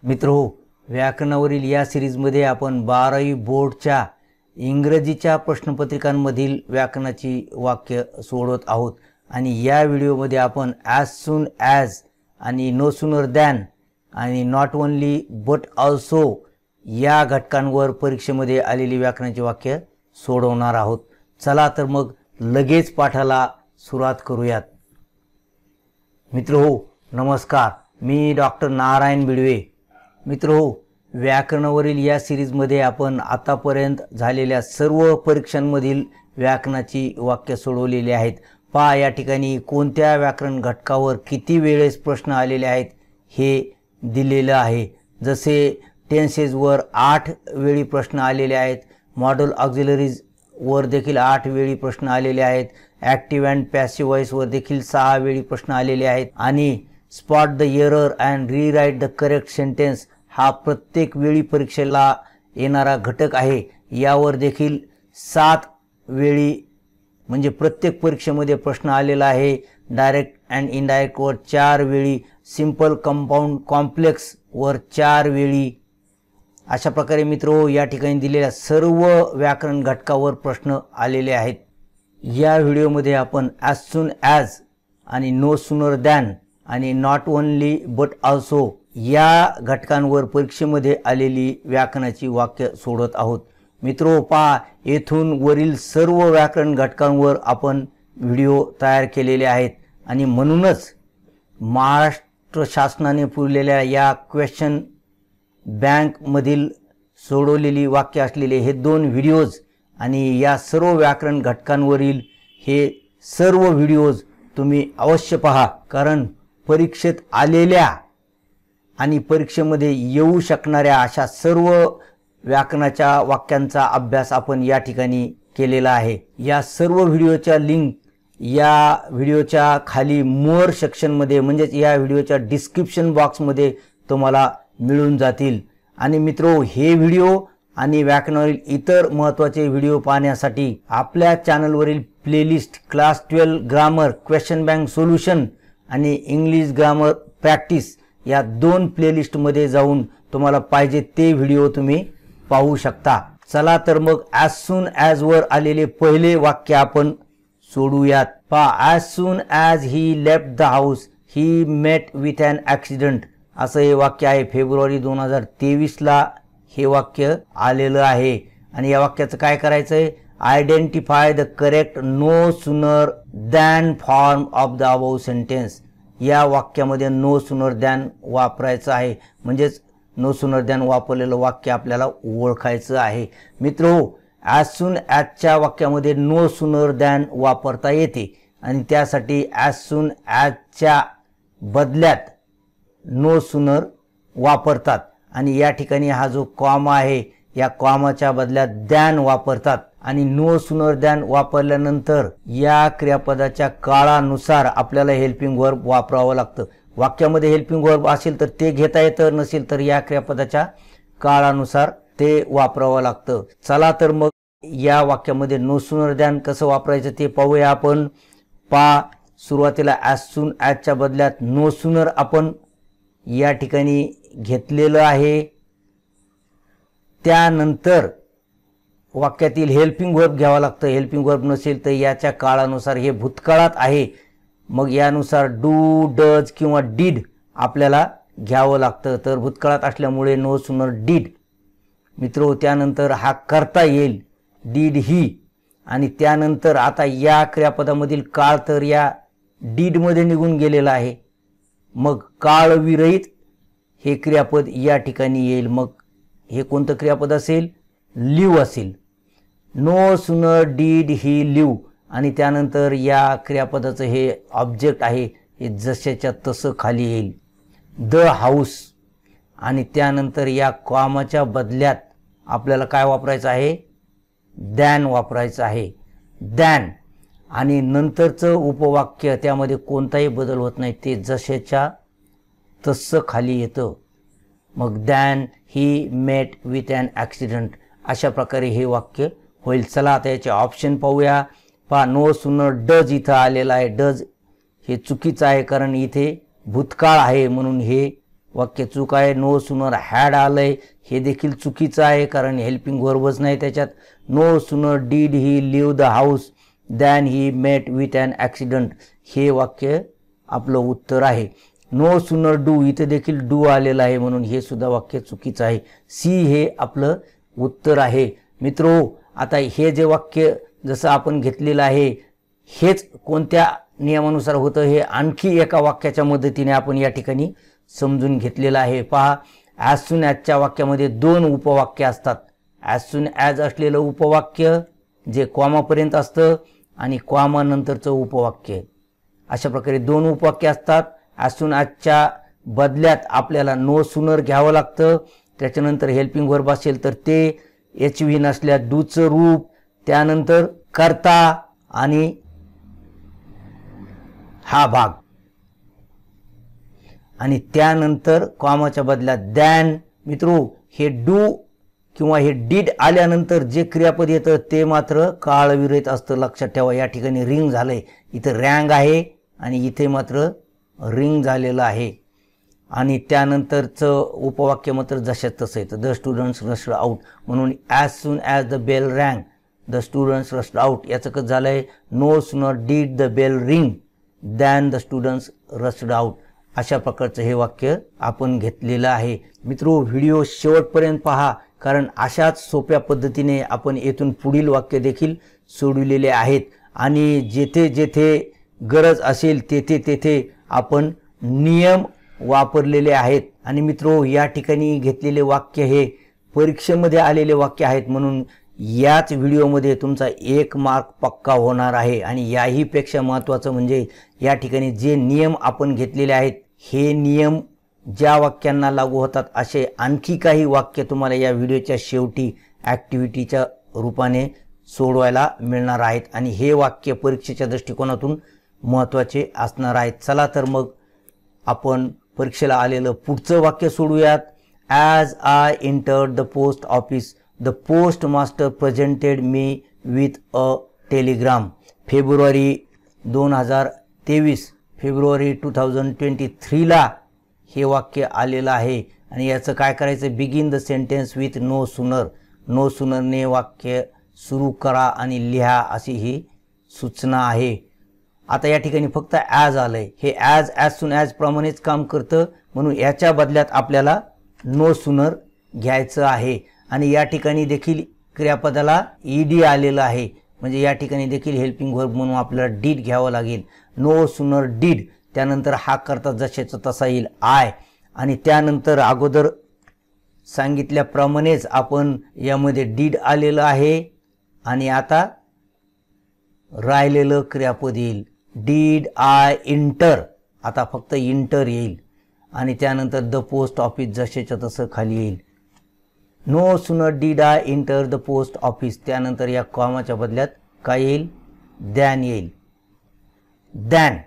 मित्रो, व्याकरणावरील या सिरीजमध्ये आपण 12वी बोर्डच्या इंग्रजीच्या प्रश्नपत्रिकांमधील व्याकरणाची वाक्य सोडवत आहोत आणि या व्हिडिओमध्ये आपण ॲज सून ॲज आणि नो सूनर दॅन आणि नॉट ओनली बट ऑल्सो या घटकांवर परीक्षेमध्ये आलेली व्याकरणाची वाक्य सोडवणार आहोत। चला तर मग लगेच पाठाला सुरुवात करूयात। मित्रो, नमस्कार, मी डॉक्टर नारायण बिडवे। मित्रो, व्याकरणावरील या सिरीजमध्ये आपण आतापर्यंत झालेल्या सर्व परीक्षांमधील व्याकरणाची वाक्य सोडवलेली आहेत। पहा, या ठिकाणी कोणत्या व्याकरण घटकावर किती वेळेस प्रश्न आलेले आहेत हे दिलेलं आहे। जसे टेन्सेसवर 8 वेळी प्रश्न आलेले आहेत, मॉडल ऑक्झिलरीज वर देखील 8 वेळी प्रश्न आलेले आहेत, ॲक्टिव्ह अँड पॅसिव्ह वॉइस वर देखील 6 वेळी प्रश्न आलेले आहेत आणि spot the error and rewrite the correct sentence हा प्रत्येक वेळी परीक्षेला येणारा घटक आहे। यावर देखील 7 वेळी म्हणजे प्रत्येक परीक्षेमध्ये प्रश्न आलेला आहे। डायरेक्ट अँड इनडायरेक्ट वर 4 वेळी, सिंपल कंपाऊंड कॉम्प्लेक्स वर 4 वेळी। अशा प्रकारे मित्रो, या ठिकाणी दिलेल्या सर्व व्याकरण घटकावर प्रश्न आलेले आहेत। या व्हिडिओमध्ये आपण ॲज सून ॲज आणि नो सूनर दॅन आणि नॉट ओनली बट ऑल्सो या घटकांवर परीक्षेमध्ये आलेली व्याकरणाची वाक्य सोडवत आहोत। मित्रो, पहा, येथून वरील सर्व व्याकरण घटकांवर आपण व्हिडिओ तयार केलेले आहेत आणि म्हणूनच महाराष्ट्र शासनाने पुरलेल्या या क्वेश्चन बँकमधील सोडवलेली वाक्य असलेले हे 2 व्हिडिओज आणि या सर्व व्याकरण घटकांवरील हे सर्व व्हिडिओज तुम्ही अवश्य पहा, कारण परीक्षेत आलेल्या आणि परीक्षेमध्ये येऊ शकणाऱ्या अशा सर्व व्याकरणाच्या वाक्यांचा अभ्यास आपण या ठिकाणी केलेला आहे। या सर्व व्हिडिओच्या लिंक या व्हिडिओच्या खाली मोर सेक्शनमध्ये म्हणजेच या व्हिडिओच्या डिस्क्रिप्शन बॉक्समध्ये तुम्हाला मिळून जातील। आणि मित्रो, हे व्हिडिओ आणि व्याकरणावरील इतर महत्त्वाचे व्हिडिओ पाहण्यासाठी आपल्या चॅनलवरील playlist class 12 grammar question bank solution आणि इंग्लिश ग्रामर प्रॅक्टिस या 2 प्लेलिस्टमध्ये जाऊन तुम्हाला पाहिजे ते व्हिडिओ तुम्ही पाहू शकता। चला तर मग ॲज सून ॲज वर आलेले पहिले वाक्य आपण सोडूयात। पहा, as soon as he left the house he met with an accident असं हे वाक्य आहे। फेब्रुवारी 2023 ला हे वाक्य आलेलं आहे आणि या वाक्याचं काय करायचं आहे? Identify the correct no sooner than form of the above sentence. या वाक्यामध्ये नो सूनर दॅन वापरायचं आहे, म्हणजेच नो सूनर दॅन वापरलेलं वाक्य आपल्याला ओळखायचं आहे। मित्रो, ॲज सून ॲजच्या वाक्यामध्ये नो सूनर दॅन वापरता येते आणि त्यासाठी ॲज सून ॲजच्या बदल्यात नो सूनर वापरतात आणि या ठिकाणी हा जो कॉमा आहे या कॉमाच्या बदल्यात दॅन वापरतात आणि नो सूनर दॅन वापरल्यानंतर या क्रियापदाच्या काळानुसार आपल्याला हेल्पिंग वर्ब वापरावं लागतं। वाक्यामध्ये हेल्पिंग वर्ब असेल तर ते घेता येतं, नसेल तर या क्रियापदाच्या काळानुसार ते वापरावं लागतं। चला तर मग या वाक्यामध्ये नो सूनर दॅन कसं वापरायचं ते पाहूया आपण। पहा, सुरुवातीला ॲज सून ॲजच्या बदल्यात नो सूनर आपण या ठिकाणी घेतलेलं आहे। त्यानंतर वाक्यातील हेल्पिंग वर्ब घ्यावा लागतं। हेल्पिंग वर्ब नसेल तर याच्या काळानुसार, हे भूतकाळात आहे, मग यानुसार डू, डज किंवा डीड आपल्याला घ्यावं लागतं। तर भूतकाळात असल्यामुळे नो सूनर डीड। मित्रो, त्यानंतर हा करता येईल डीड ही, आणि त्यानंतर आता या क्रियापदामधील काळ तर या डीडमध्ये निघून गेलेला आहे, मग काळविरहित हे क्रियापद या ठिकाणी येईल। मग हे कोणतं क्रियापद असेल? लिव्ह असेल। No sooner did he leave आणि त्यानंतर या क्रियापदाचं हे ऑब्जेक्ट आहे, हे जशाच्या तसं खाली येईल द हाऊस आणि त्यानंतर या कॉमाच्या बदल्यात आपल्याला काय वापरायचं आहे? दॅन वापरायचं आहे, दॅन। आणि नंतरचं उपवाक्य त्यामध्ये कोणताही बदल होत नाही, ते जशाच्या तसं खाली येतं। मग than he met with an accident अशा प्रकारे हे वाक्य होईल। चला आता याचे ऑप्शन पाहूया। पहा, नो सूनर डज इथं आलेला आहे। डज हे चुकीचं आहे, कारण इथे भूतकाळ आहे म्हणून हे वाक्य चूक आहे. नो सुनर हॅड आलंय हे देखील चुकीचं आहे, कारण हेल्पिंग व्हर्बच नाही त्याच्यात. No sooner did he leave the house than he met with an accident हे वाक्य आपलं उत्तर आहे. नो सुनर डू इथे देखील डू आलेलं आहे, म्हणून हे सुद्धा वाक्य चुकीचं आहे. सी हे आपलं उत्तर आहे. मित्रो, आता हे जे वाक्य जसं आपण घेतलेलं आहे हेच कोणत्या नियमानुसार होतं हे आणखी एका वाक्याच्या मदतीने आपण या ठिकाणी समजून घेतलेलं आहे. पहा, ॲज सून ॲजच्या वाक्यामध्ये 2 उपवाक्य असतात. ॲज सून ॲज असलेलं उपवाक्य जे कॉमापर्यंत असतं आणि कॉमानंतरचं उपवाक्य, अशा प्रकारे 2 उपवाक्य असतात. ॲज सून ॲजच्या बदल्यात आपल्याला नो सुनर घ्यावं लागतं. त्याच्यानंतर हेल्पिंग व्हर्ब असेल तर ते एच व्ही नसल्यास डूचं रूप, त्यानंतर करता आणि हा भाग, आणि त्यानंतर कॉमाच्या बदल्यात दॅन. मित्रो, हे डू किंवा हे डीड आल्यानंतर जे क्रियापद येतं ते मात्र काळविरहित असतं. लक्षात ठेवा, या ठिकाणी रिंग झालंय, इथं रँग आहे आणि इथे मात्र रिंग झालेलं आहे. आणि त्यानंतरचं उपवाक्य मात्र जशाच तसं येतं, द स्टुडंट्स रश्ड आउट. म्हणून as soon as the bell rang the students rushed out. याचं कसं झालंय, no sooner did the bell ring than the students rushed out. अशा प्रकारचं हे वाक्य आपण घेतलेलं आहे. मित्रो, व्हिडिओ शेवटपर्यंत पहा, कारण अशाच सोप्या पद्धतीने आपण येथून पुढील वाक्य देखील सोडविलेले आहेत आणि जेथे जेथे गरज असेल तेथे तेथे आपण नियम वापरलेले आहेत. आणि मित्रो, या ठिकाणी घेतलेले वाक्य हे परीक्षेमध्ये आलेले वाक्य आहेत, म्हणून याच व्हिडिओमध्ये तुमचा 1 मार्क पक्का होणार आहे. आणि याही पेक्षा महत्त्वाचं म्हणजे या ठिकाणी जे नियम आपण घेतलेले आहेत हे नियम ज्या वाक्यांना लागू होतात असे आणखी काही वाक्य तुम्हाला या व्हिडिओच्या शेवटी ॲक्टिव्हिटीच्या रूपाने सोडवायला मिळणार आहेत आणि हे वाक्य परीक्षेच्या दृष्टिकोनातून महत्त्वाचे असणार आहेत. चला तर मग आपण परीक्षेला आलेलं पुढचं वाक्य सोडूयात. As I entered the post office the post master presented me with a telegram. फेब्रुवारी 2023ला हे वाक्य आलेलं आहे. आणि याचं काय करायचं, begin the sentence with no sooner. No सुनरने वाक्य सुरू करा आणि लिहा अशी ही सूचना आहे. आता या ठिकाणी फक्त ॲज आलंय, हे ॲज सून ॲज प्रमाणेच काम करतं, म्हणून याच्या बदल्यात आपल्याला नो सुनर घ्यायचं आहे. आणि या ठिकाणी देखील क्रियापदाला ईडी आलेलं आहे, म्हणजे या ठिकाणी देखील हेल्पिंग व्हर्ब म्हणून आपल्याला डीड घ्यावं लागेल. नो सुनर डीड, त्यानंतर हा करता जशाचा तसा येईल आय, आणि त्यानंतर अगोदर सांगितल्याप्रमाणेच आपण यामध्ये डीड आलेलं आहे आणि आता राहिलेलं क्रियापद येईल डीड आय इंटर. आता फक्त इंटर येईल आणि त्यानंतर द पोस्ट ऑफिस जशाच्या तसं खाली येईल. No sooner did I enter the post office, त्यानंतर या कॉमाच्या बदल्यात काय येईल, दॅन येईल, दॅन.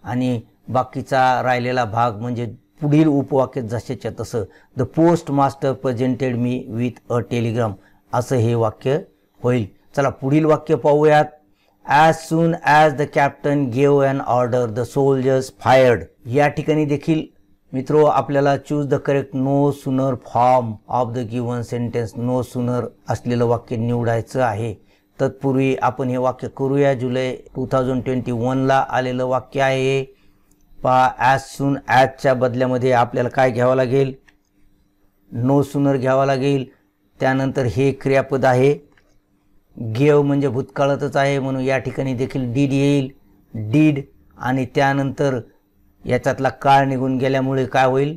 आणि बाकीचा राहिलेला भाग म्हणजे पुढील उपवाक्य जशाच्या तसं the post master presented me with a telegram असं हे वाक्य होईल. चला पुढील वाक्य पाहूयात. As soon as the captain gave an order the soldiers fired. या ठिकाणी देखील मित्रो आपल्याला choose the correct no sooner form of the given sentence. No sooner असलेलं वाक्य निवडायचं आहे. तत्पूर्वी आपण हे वाक्य करूया. जुलै 2021ला आलेलं वाक्य आहे. पहा, ॲज सून ॲजच्या बदल्यामध्ये आपल्याला काय घ्यावं लागेल, नो सुनर घ्यावा लागेल. त्यानंतर हे क्रियापद आहे, गेव म्हणजे भूतकाळातच आहे म्हणून या ठिकाणी देखील डीड येईल, डीड. आणि त्यानंतर याच्यातला काळ निघून गेल्यामुळे काय होईल,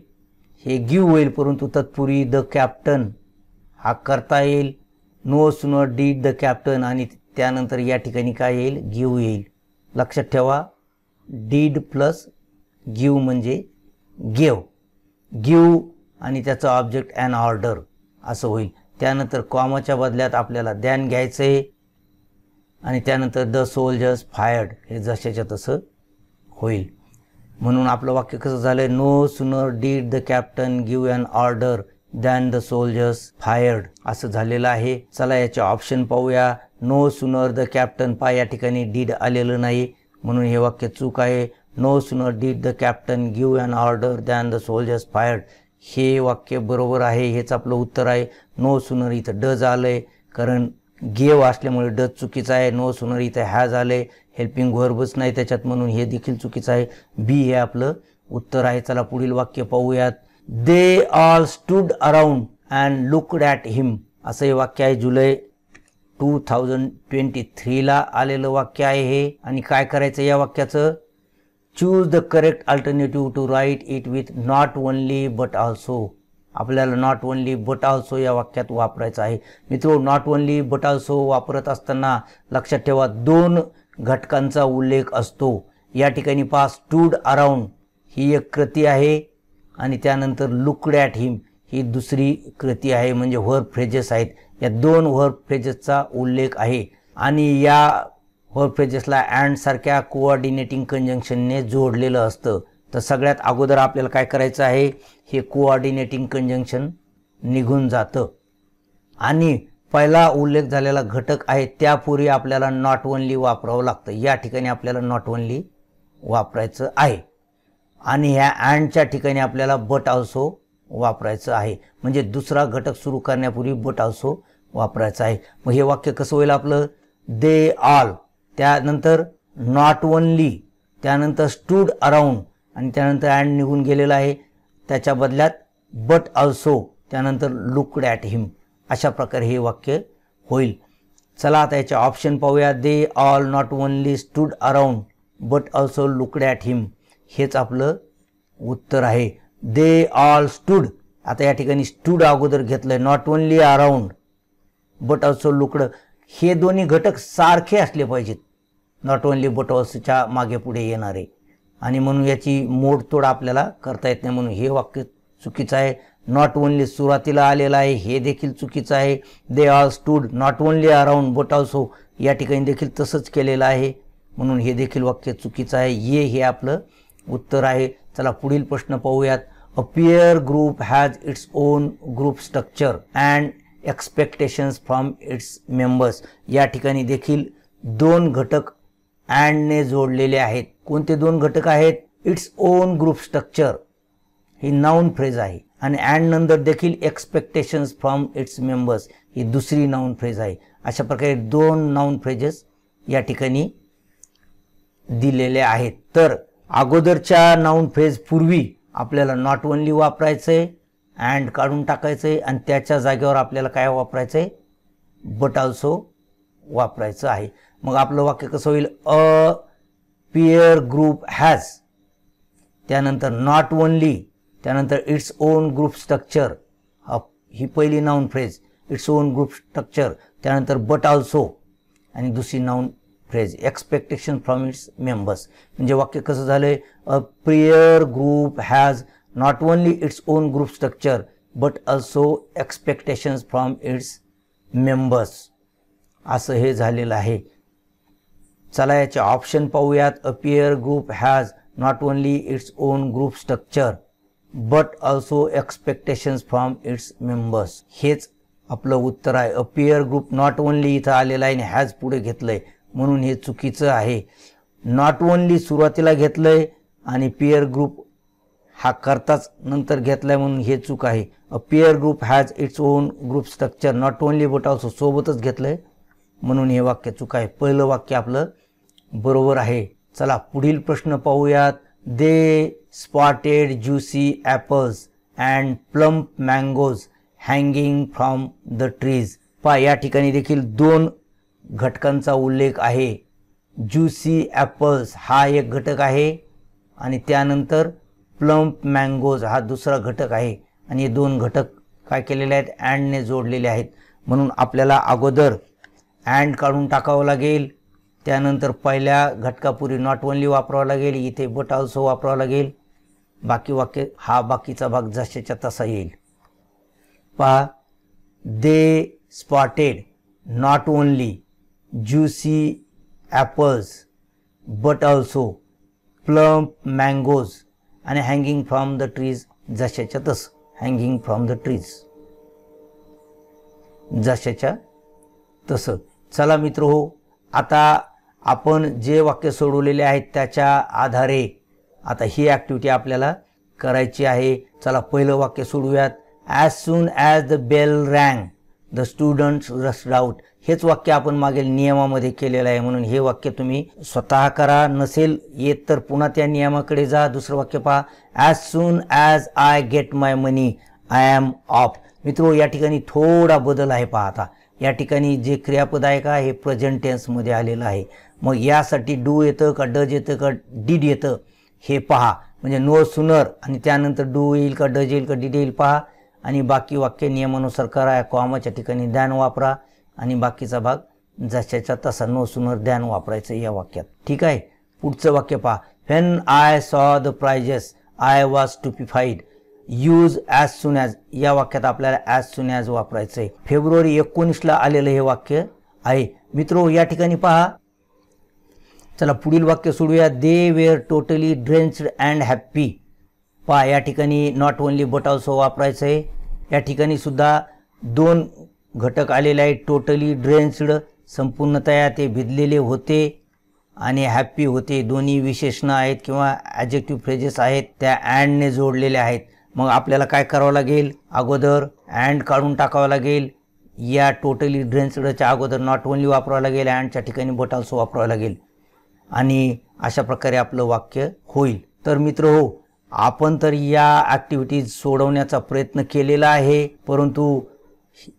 हे गिव होईल. परंतु तत्पूर्वी द कॅप्टन हा करता येईल. No sooner did the captain आणि त्यानंतर या ठिकाणी काय येईल, गिव येईल. लक्षात ठेवा, डीड प्लस गिव म्हणजे गेव, गिव आणि त्याचा ऑब्जेक्ट अन ऑर्डर असं होईल. त्यानंतर कॉमाच्या बदल्यात आपल्याला दॅन घ्यायचं आहे आणि त्यानंतर द सोल्जर्स फायर्ड हे जशाच्या तसं होईल. म्हणून आपलं वाक्य कसं झालं, no sooner did the captain give an order than the soldiers fired असं झालेलं आहे. चला याचे ऑप्शन पाहूया. नो सुनर द कॅप्टन, पा या ठिकाणी डीड आलेलं नाही म्हणून हे वाक्य चूक आहे. No sooner did the captain give an order than the soldiers fired. हे वाक्य बरोबर आहे, हेच आपलं उत्तर आहे. नो सूनर इथं डज आलंय, कारण गेव असल्यामुळे डज चुकीचं आहे. नो सूनर इथं हॅज आलंय, हेल्पिंग व्हर्बच नाही त्याच्यात, म्हणून हे देखील चुकीचं आहे. बी हे आपलं उत्तर आहे. चला पुढील वाक्य पाहूयात. They all stood around and looked at him. असं हे वाक्य आहे. जुलै 2023 आलेलं वाक्य आहे हे. आणि काय करायचं या वाक्याचं? Choose the correct alternative to write it with not only but also. आपल्याला नॉट ओनली बट ऑल्सो या वाक्यात वापरायचं आहे. मित्रो, नॉट ओनली बट ऑल्सो वापरत असताना लक्षात ठेवा 2 घटकांचा उल्लेख असतो. या ठिकाणी पहा, स्टूड अराउंड ही एक कृती आहे आणि त्यानंतर लुक्ड ॲट हिम ही दुसरी कृती आहे, म्हणजे व्हर्ब फ्रेजेस आहेत. या 2 व्हर्ब फ्रेजेसचा उल्लेख आहे आणि या व्हर्ब फ्रेजेसला अँड सारख्या कोऑर्डिनेटिंग कंजंक्शनने जोडलेलं असतं. तर सगळ्यात अगोदर आपल्याला काय करायचं आहे? हे कोऑर्डिनेटिंग कंजंक्शन निघून जातं आणि पहिला उल्लेख झालेला घटक आहे त्यापूर्वी आपल्याला नॉट ओनली वापरावं लागतं. या ठिकाणी आपल्याला नॉट ओनली वापरायचं आहे आणि ह्या अँडच्या ठिकाणी आपल्याला बट ऑल्सो वापरायचं आहे. म्हणजे दुसरा घटक सुरू करण्यापूर्वी बट ऑल्सो वापरायचं आहे. मग हे वाक्य कसं होईल आपलं? दे ऑल, त्यानंतर नॉट ओनली, त्यानंतर स्टूड अराउंड आणि त्यानंतर अँड निघून गेलेला आहे. त्याच्या बदल्यात बट ऑल्सो, त्यानंतर लुक्ड ॲट हिम. अशा प्रकारे हे वाक्य होईल. चला आता याचे ऑप्शन पाहूया. They all not only stood around but also looked at him. हेच आपलं उत्तर आहे. They all stood. आता या ठिकाणी स्टूड अगोदर घेतलंय. Not only around but also looked, हे दोन्ही घटक सारखे असले पाहिजेत नॉट ओनली बट ऑल्सोच्या मागे पुढे येणारे, आणि म्हणून याची मोडतोड आपल्याला करता येत नाही, म्हणून हे वाक्य चुकीचं आहे. नॉट ओनली सुरुवातीला आलेलं आहे, हे देखील चुकीचं आहे. They all stood not only around but also या ठिकाणी देखील तसंच केलेलं आहे, म्हणून हे देखील वाक्य चुकीचं आहे. हे आपलं उत्तर आहे. चला पुढील प्रश्न पाहूयात. A peer group has its own group structure and expectations from its members. या ठिकाणी देखील 2 घटक अँडने जोडलेले आहेत. कोणते 2 घटक आहेत? It's own group structure he noun phrase आहे आणि अँड नंतर देखील एक्सपेक्टेशन्स फ्रॉम इट्स मेंबर्स ही दुसरी नाउन फ्रेज आहे. अशा प्रकारे 2 नाउन फ्रेजेस या ठिकाणी दिलेले आहेत. तर अगोदरच्या नाउन फ्रेज पूर्वी आपल्याला नॉट ओनली वापरायचंय, अँड काढून टाकायचंय आणि त्याच्या जागेवर आपल्याला काय वापरायचंय? बट ऑल्सो वापरायचं आहे. मग आपलं वाक्य कसं होईल? अ पीअर ग्रुप हॅज, त्यानंतर नॉट ओनली, त्यानंतर इट्स ओन ग्रुप स्ट्रक्चर, ही पहिली noun phrase its own group structure, त्यानंतर बट ऑल्सो आणि दुसरी noun phrase expectation from its members. म्हणजे वाक्य कसं झालंय? A peer group has not only its own group structure but also expectations from its members, असं हे झालेलं आहे. चला याचे ऑप्शन पाहूयात. A peer group has not only its own group structure but also expectations from its members. हेच आपलं उत्तर आहे. A peer group not only इथं आलेलं आहे आणि हॅज पुढे घेतलंय, म्हणून हे चुकीचं आहे. नॉट ओनली सुरुवातीला घेतलंय आणि पीअर ग्रुप हा करताच नंतर घेतलाय, म्हणून हे चूक आहे. A peer group has its own group structure not only but also सोबतच घेतलंय, म्हणून हे वाक्य चूक आहे. पहिलं वाक्य आपलं बरोबर आहे. चला पुढील प्रश्न पाहूयात. They spotted juicy apples and plump mangoes hanging from the trees. पहा या ठिकाणी देखील 2 घटकांचा उल्लेख आहे. ज्युसी ॲपल्स हा एक घटक आहे आणि त्यानंतर प्लम्प मँगोज हा दुसरा घटक आहे आणि हे 2 घटक काय केलेले आहेत? अँडने जोडलेले आहेत, म्हणून आपल्याला अगोदर अँड काढून टाकावं लागेल, त्यानंतर पहिल्या घटकापूर्वी नॉट ओनली वापरावं लागेल, इथे बट ऑल्सो वापरावं लागेल, बाकी वाक्य हा बाकीचा भाग जशाच्या तसा येईल. पहा, they spotted not only juicy apples but also plump mangoes आणि हँगिंग फ्रॉम द ट्रीज जशाच्या तसं. हँगिंग फ्रॉम द ट्रीज जशाच्या तसं. चला मित्र हो, आता आपण जे वाक्य सोडवलेले आहेत त्याच्या आधारे आता ही ॲक्टिव्हिटी आपल्याला करायची आहे. चला पहिलं वाक्य सोडूयात. As soon as the bell rang the students rushed out. हेच वाक्य आपण मागील नियमामध्ये केलेलं आहे, म्हणून हे वाक्य तुम्ही स्वतः करा. नसेल येत तर पुन्हा त्या नियमाकडे जा. दुसरं वाक्य पहा. As soon as I get my money I am off. मित्रो या ठिकाणी थोडा बदल आहे पहा. आता या ठिकाणी जे क्रियापद आहे का हे प्रेझेंट टेन्समध्ये आलेलं आहे. मग यासाठी डू येतं का डज येतं का डीड येतं हे पहा. म्हणजे नो सुनर आणि त्यानंतर डू येईल का डज येईल का डीड येईल पहा. आणि बाकी वाक्य नियमानुसार करा. कॉमाच्या ठिकाणी दॅन वापरा आणि बाकीचा भाग जशाच्या तसा नो सुनर दॅन वापरायचं या वाक्यात. ठीक आहे. पुढचं वाक्य पहा. When I saw the prizes I was stupefied. Use as soon as या वाक्यात आपल्याला ॲज सून ॲज वापरायचं आहे. फेब्रुवारी 19ला आलेलं हे वाक्य आहे. मित्रो या ठिकाणी पहा. चला पुढील वाक्य सोडूया. They were totally drenched and happy. पहा या ठिकाणी नॉट ओनली बट ऑल्सो वापरायचं आहे. या ठिकाणी सुद्धा दोन घटक आलेले आहेत. टोटली ड्रेंच्ड संपूर्णतया ते भिजलेले होते आणि हॅप्पी होते. दोन्ही विशेषणं आहेत किंवा ॲडजेक्टिव्ह फ्रेजेस आहेत, त्या अँडने जोडलेले आहेत. मग आपल्याला काय करावं लागेल, अगोदर अँड काढून टाकावं लागेल. या टोटली ड्रेंच्डच्या अगोदर नॉट ओनली वापरावं लागेल, अँडच्या ठिकाणी बट ऑल्सो वापरावं लागेल आणि अशा प्रकारे आपलं वाक्य होईल. तर मित्र हो, आपण तर या ॲक्टिव्हिटीज सोडवण्याचा प्रयत्न केलेला आहे, परंतु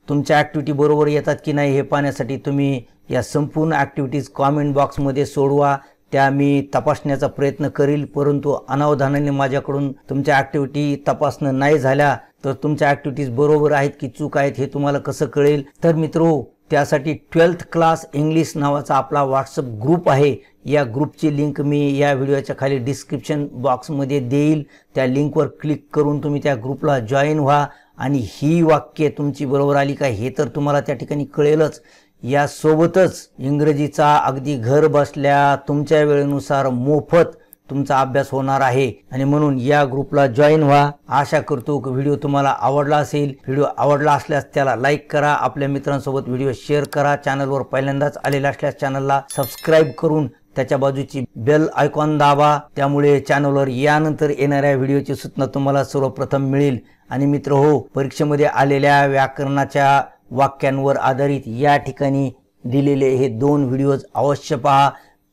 तुमच्या ॲक्टिव्हिटी बरोबर येतात की नाही हे पाहण्यासाठी तुम्ही या संपूर्ण ॲक्टिव्हिटीज कॉमेंट बॉक्समध्ये सोडवा. त्या मी तपासण्याचा प्रयत्न करील. परंतु अनावधानाने माझ्याकडून तुमच्या ॲक्टिव्हिटी तपासणं नाही झाल्या तर तुमच्या ॲक्टिव्हिटीज बरोबर आहेत की चूक आहेत हे तुम्हाला कसं कळेल. तर मित्रो त्यासाठी 12th क्लास इंग्लिश नावाचा आपला व्हॉट्सअप ग्रुप आहे. या ग्रुपची लिंक मी या व्हिडिओच्या खाली डिस्क्रिप्शन बॉक्समध्ये देईल. त्या लिंकवर क्लिक करून तुम्ही त्या ग्रुपला जॉईन व्हा आणि ही वाक्ये तुमची बरोबर आली का हे तर तुम्हाला त्या ठिकाणी कळेलच. यासोबतच इंग्रजीचा अगदी घर बसल्या तुमच्या वेळेनुसार मोफत तुमचा अभ्यास होणार आहे आणि म्हणून या ग्रुपला जॉईन व्हा. आशा करतो की व्हिडिओ तुम्हाला आवडला असेल. व्हिडिओ आवडला असल्यास त्याला लाईक करा, आपल्या मित्रांसोबत व्हिडिओ शेअर करा. चॅनलवर पहिल्यांदाच आलेला असल्यास चॅनलला सबस्क्राईब करून त्याच्या बाजूची बेल आयकॉन दाबा. त्यामुळे चॅनलवर यानंतर येणाऱ्या व्हिडिओची सूचना तुम्हाला सर्वप्रथम मिळेल. आणि मित्र हो, परीक्षेमध्ये आलेल्या व्याकरणाच्या वाक्यांवर आधारित या ठिकाणी दिलेले हे 2 व्हिडिओज अवश्य पहा.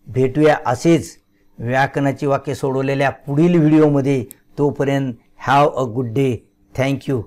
भेटूया असेच व्याकरणाची वाक्ये सोडवलेल्या पुढील व्हिडिओमध्ये. तोपर्यंत have a good day. Thank you.